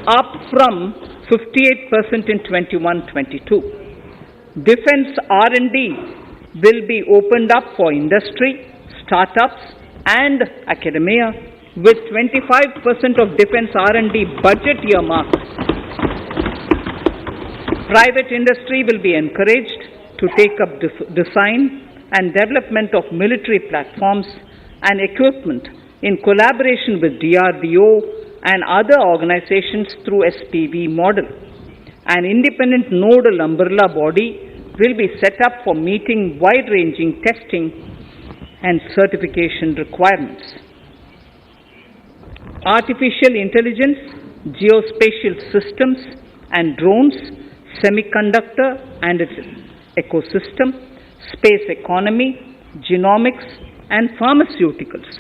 up from 58% in 21-22. Defense R&D will be opened up for industry, startups and academia, with 25% of defense R&D budget earmarked. Private industry will be encouraged to take up design and development of military platforms and equipment in collaboration with DRDO and other organizations through SPV model. An independent nodal umbrella body will be set up for meeting wide-ranging testing and certification requirements. Artificial intelligence, geospatial systems and drones, semiconductor and its ecosystem, space economy, genomics and pharmaceuticals,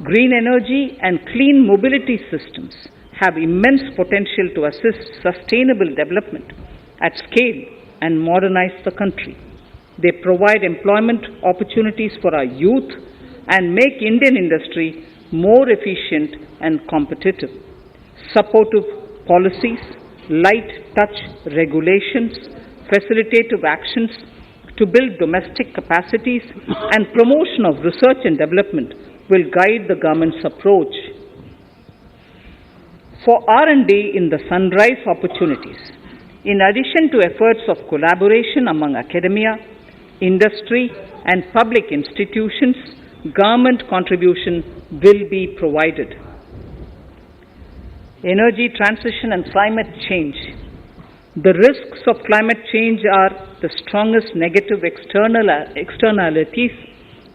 green energy and clean mobility systems have immense potential to assist sustainable development at scale and modernize the country. They provide employment opportunities for our youth and make Indian industry more efficient and competitive. Supportive policies, light touch regulations, facilitative actions to build domestic capacities and promotion of research and development will guide the government's approach. For R&D in the sunrise opportunities, in addition to efforts of collaboration among academia, industry and public institutions, government contribution will be provided. Energy transition and climate change. The risks of climate change are the strongest negative externalities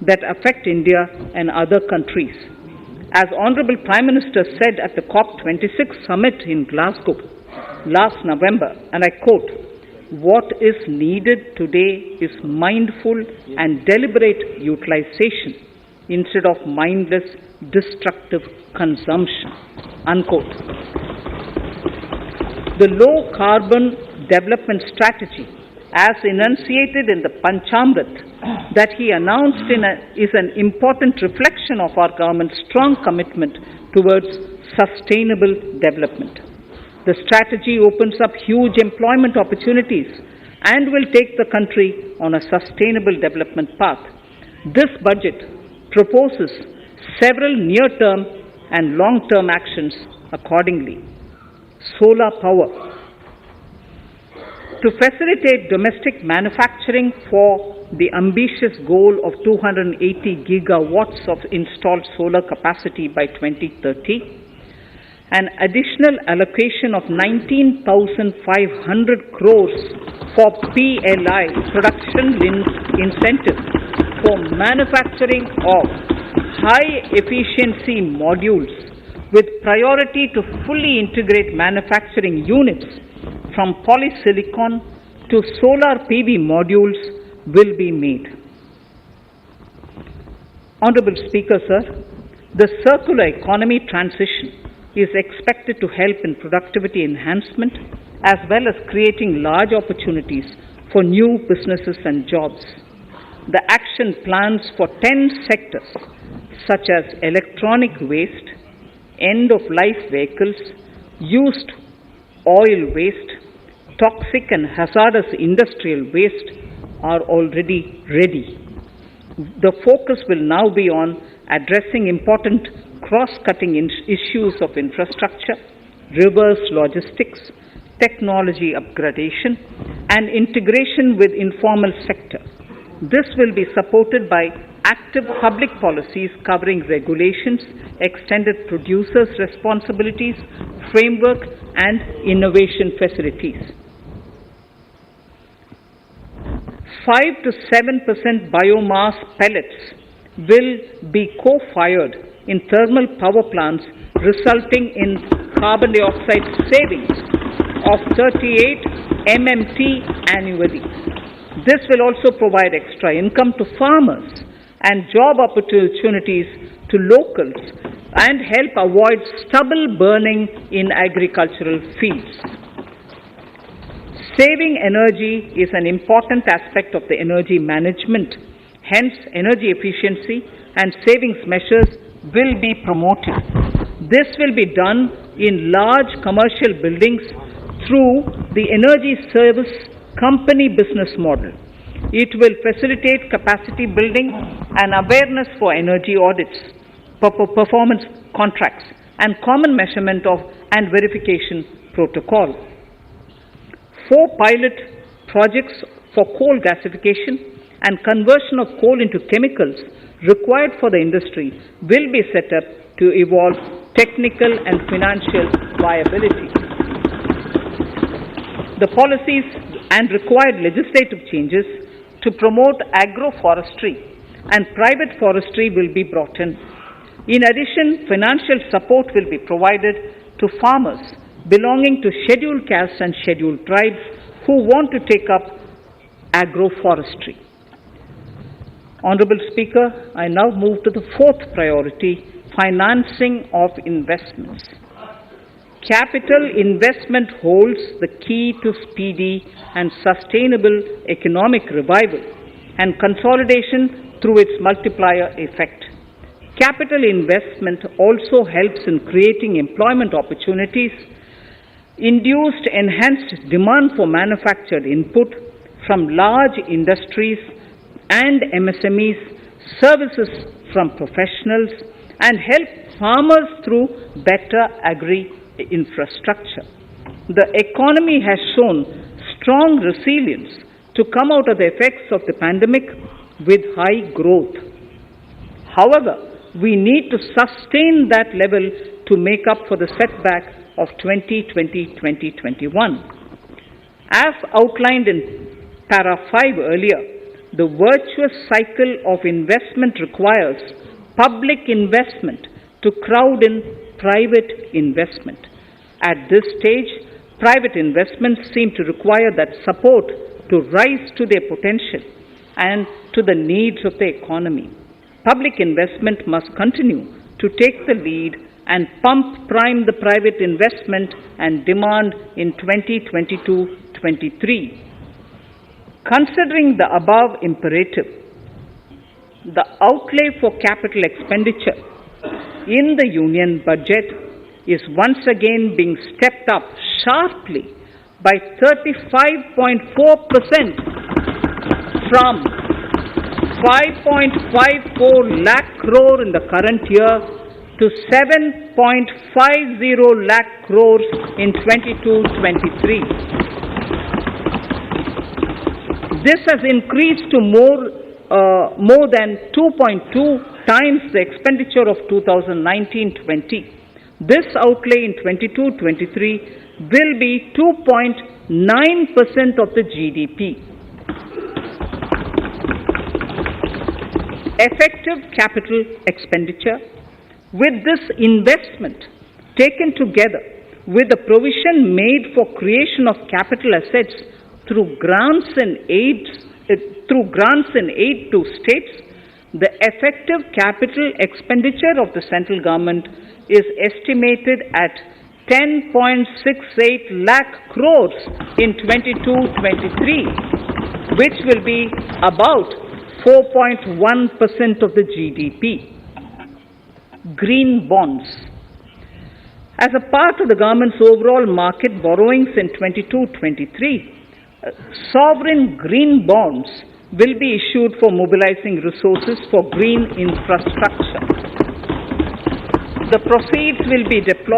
that affect India and other countries. As Honorable Prime Minister said at the COP26 summit in Glasgow last November, and I quote, "What is needed today is mindful and deliberate utilization instead of mindless, destructive consumption," unquote. The low-carbon development strategy, as enunciated in the Panchamrit that he announced is an important reflection of our government's strong commitment towards sustainable development. The strategy opens up huge employment opportunities and will take the country on a sustainable development path. This budget proposes several near-term and long-term actions accordingly. Solar power. To facilitate domestic manufacturing for the ambitious goal of 280 gigawatts of installed solar capacity by 2030, an additional allocation of 19,500 crores for PLI, production-linked incentive, for manufacturing of high-efficiency modules with priority to fully integrate manufacturing units from polysilicon to solar PV modules will be made. Honorable Speaker, sir, the circular economy transition is expected to help in productivity enhancement as well as creating large opportunities for new businesses and jobs. The action plans for 10 sectors such as electronic waste, end-of-life vehicles, used oil waste, toxic and hazardous industrial waste are already ready. The focus will now be on addressing important cross-cutting issues of infrastructure, reverse logistics, technology upgradation, and integration with informal sector. This will be supported by active public policies covering regulations, extended producers' responsibilities, framework, and innovation facilities. 5 to 7% biomass pellets will be co-fired in thermal power plants, resulting in carbon dioxide savings of 38 MMT annually. This will also provide extra income to farmers and job opportunities to locals and help avoid stubble burning in agricultural fields. Saving energy is an important aspect of the energy management. Hence, energy efficiency and savings measures will be promoted. This will be done in large commercial buildings through the energy service company business model. It will facilitate capacity building and awareness for energy audits, performance contracts, and common measurement of and verification protocol. 4 pilot projects for coal gasification and conversion of coal into chemicals required for the industry will be set up to evolve technical and financial viability. The policies and required legislative changes to promote agroforestry and private forestry will be brought in. In addition, financial support will be provided to farmers belonging to scheduled castes and scheduled tribes who want to take up agroforestry. Honorable Speaker, I now move to the 4th priority, financing of investments. Capital investment holds the key to speedy and sustainable economic revival and consolidation through its multiplier effect. Capital investment also helps in creating employment opportunities, induced enhanced demand for manufactured input from large industries and MSMEs, services from professionals, and help farmers through better agri-infrastructure. The economy has shown strong resilience to come out of the effects of the pandemic with high growth. However, we need to sustain that level to make up for the setback of 2020-2021. As outlined in para 5 earlier, the virtuous cycle of investment requires public investment to crowd in private investment. At this stage, private investments seem to require that support to rise to their potential and to the needs of the economy. Public investment must continue to take the lead and prime the private investment and demand in 2022-23. Considering the above imperative, the outlay for capital expenditure in the Union budget is once again being stepped up sharply by 35.4% from 5.54 lakh crore in the current year to 7.50 lakh crores in 22-23. This has increased to more than 2.2 times the expenditure of 2019-20. This outlay in 22-23 will be 2.9% of the GDP. Effective capital expenditure. With this investment taken together with the provision made for creation of capital assets through grants and aid to states, the effective capital expenditure of the central government is estimated at 10.68 lakh crores in 22-23, which will be about 4.1% of the GDP. Green bonds. As a part of the government's overall market borrowings in 22-23, sovereign green bonds will be issued for mobilizing resources for green infrastructure. The proceeds will be deployed